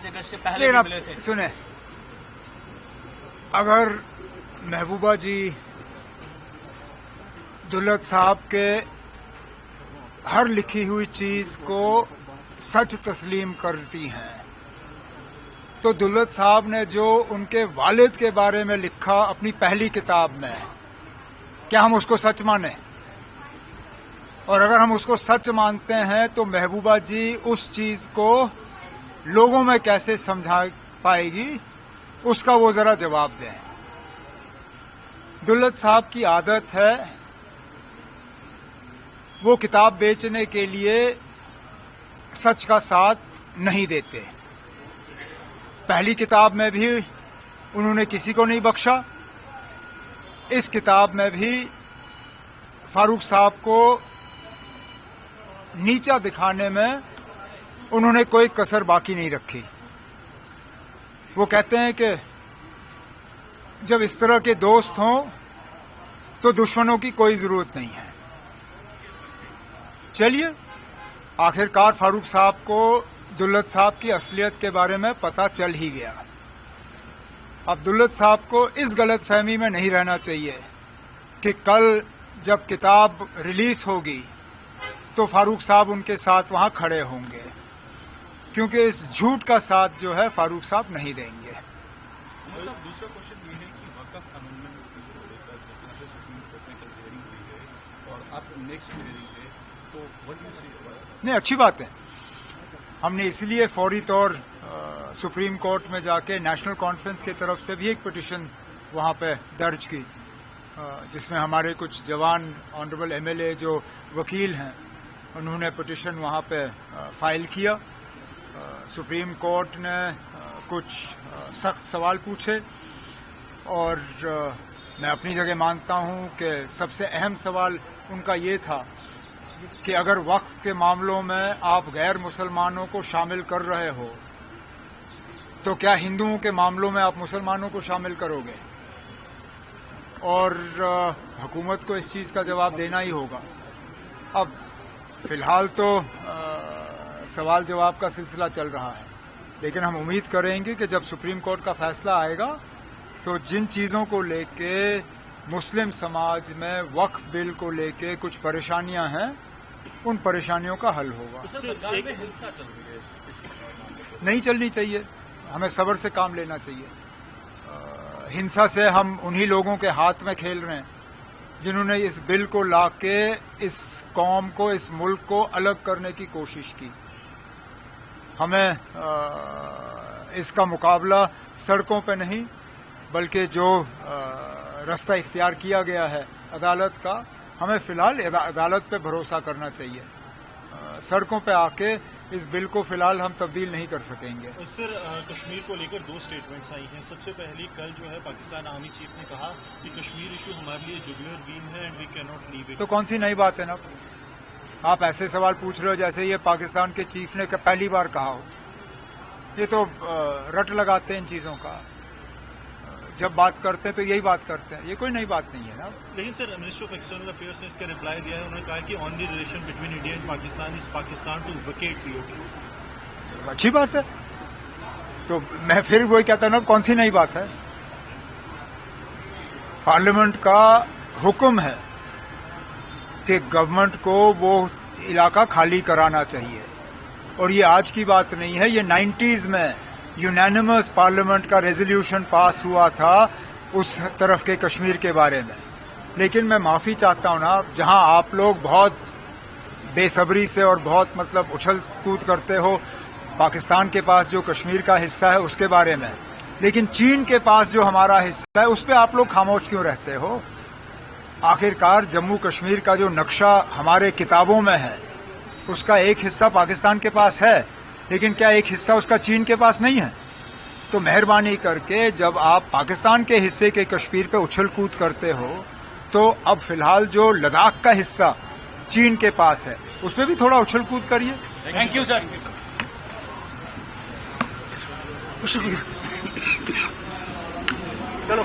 अगस्त से पहले भी मिले थे। सुने, अगर महबूबा जी दुल्लत साहब के हर लिखी हुई चीज को सच तस्लीम करती हैं, तो दुल्लत साहब ने जो उनके वालिद के बारे में लिखा अपनी पहली किताब में, क्या हम उसको सच माने? और अगर हम उसको सच मानते हैं तो महबूबा जी उस चीज को लोगों में कैसे समझा पाएगी, उसका वो जरा जवाब दें। दुल्लत साहब की आदत है वो किताब बेचने के लिए सच का साथ नहीं देते। पहली किताब में भी उन्होंने किसी को नहीं बख्शा, इस किताब में भी फारूक साहब को नीचा दिखाने में उन्होंने कोई कसर बाकी नहीं रखी। वो कहते हैं कि जब इस तरह के दोस्त हों तो दुश्मनों की कोई जरूरत नहीं है। चलिए, आखिरकार फारूक साहब को दुल्लत साहब की असलियत के बारे में पता चल ही गया। अब दुल्लत साहब को इस गलत फहमी में नहीं रहना चाहिए कि कल जब किताब रिलीज होगी तो फारूक साहब उनके साथ वहां खड़े होंगे, क्योंकि इस झूठ का साथ जो है फारूक साहब नहीं देंगे। दूसरा क्वेश्चन ये है कि वक्फ अमेंडमेंट को लेकर जिस तरह से सुप्रीम कोर्ट में कल हियरिंग हुई है और अब नेक्स्ट हियरिंग है, तो व्हाट डू यू से? नहीं, अच्छी बात है। हमने इसलिए फौरी तौर सुप्रीम कोर्ट में जाके नेशनल कॉन्फ्रेंस की तरफ से भी एक पिटीशन वहां पे दर्ज की, जिसमें हमारे कुछ जवान ऑनरेबल एमएलए जो वकील हैं उन्होंने पिटीशन वहां पे फाइल किया। सुप्रीम कोर्ट ने कुछ सख्त सवाल पूछे और मैं अपनी जगह मानता हूं कि सबसे अहम सवाल उनका ये था कि अगर वक्फ के मामलों में आप गैर मुसलमानों को शामिल कर रहे हो तो क्या हिंदुओं के मामलों में आप मुसलमानों को शामिल करोगे? और हुकूमत को इस चीज़ का जवाब देना ही होगा। अब फिलहाल तो सवाल जवाब का सिलसिला चल रहा है, लेकिन हम उम्मीद करेंगे कि जब सुप्रीम कोर्ट का फैसला आएगा तो जिन चीज़ों को लेके मुस्लिम समाज में वक्फ बिल को लेके कुछ परेशानियां हैं, उन परेशानियों का हल होगा। सरकार में हिंसा चल रही है, नहीं चलनी चाहिए, हमें सब्र से काम लेना चाहिए। हिंसा से हम उन्हीं लोगों के हाथ में खेल रहे हैं जिन्होंने इस बिल को लाके इस कौम को, इस मुल्क को अलग करने की कोशिश की। हमें इसका मुकाबला सड़कों पे नहीं, बल्कि जो रास्ता इख्तियार किया गया है अदालत का, हमें फिलहाल अदालत पे भरोसा करना चाहिए। सड़कों पे आके इस बिल को फिलहाल हम तब्दील नहीं कर सकेंगे। सर, कश्मीर को लेकर दो स्टेटमेंट्स आई हैं। सबसे पहली, कल जो है पाकिस्तान आर्मी चीफ ने कहा कि कश्मीर इशू हमारे लिए जुगुलर बीन है and we can not leave it. तो कौन सी नई बात है ना? आप ऐसे सवाल पूछ रहे हो जैसे ये पाकिस्तान के चीफ ने पहली बार कहा हो। ये तो रट लगाते हैं इन चीजों का, जब बात करते हैं तो यही बात करते हैं, ये कोई नई बात नहीं है ना। लेकिन sir, minister of external affairs ने इसका रिप्लाई दिया है। उन्होंने कहा कि on the relation between India and Pakistan is Pakistan to vacate PoK. अच्छी बात है, तो मैं फिर वही कहता हूं ना, कौन सी नई बात है? पार्लियामेंट का हुक्म है कि गवर्नमेंट को वो इलाका खाली कराना चाहिए, और ये आज की बात नहीं है। ये 90s में यूनानिमस पार्लियामेंट का रेजोल्यूशन पास हुआ था उस तरफ के कश्मीर के बारे में। लेकिन मैं माफी चाहता हूं ना, जहां आप लोग बहुत बेसब्री से और बहुत मतलब उछल कूद करते हो पाकिस्तान के पास जो कश्मीर का हिस्सा है उसके बारे में, लेकिन चीन के पास जो हमारा हिस्सा है उस पर आप लोग खामोश क्यों रहते हो? आखिरकार जम्मू कश्मीर का जो नक्शा हमारे किताबों में है उसका एक हिस्सा पाकिस्तान के पास है, लेकिन क्या एक हिस्सा उसका चीन के पास नहीं है? तो मेहरबानी करके जब आप पाकिस्तान के हिस्से के कश्मीर पे उछल कूद करते हो तो अब फिलहाल जो लद्दाख का हिस्सा चीन के पास है उस पर भी थोड़ा उछल कूद करिए। Thank you sir. चलो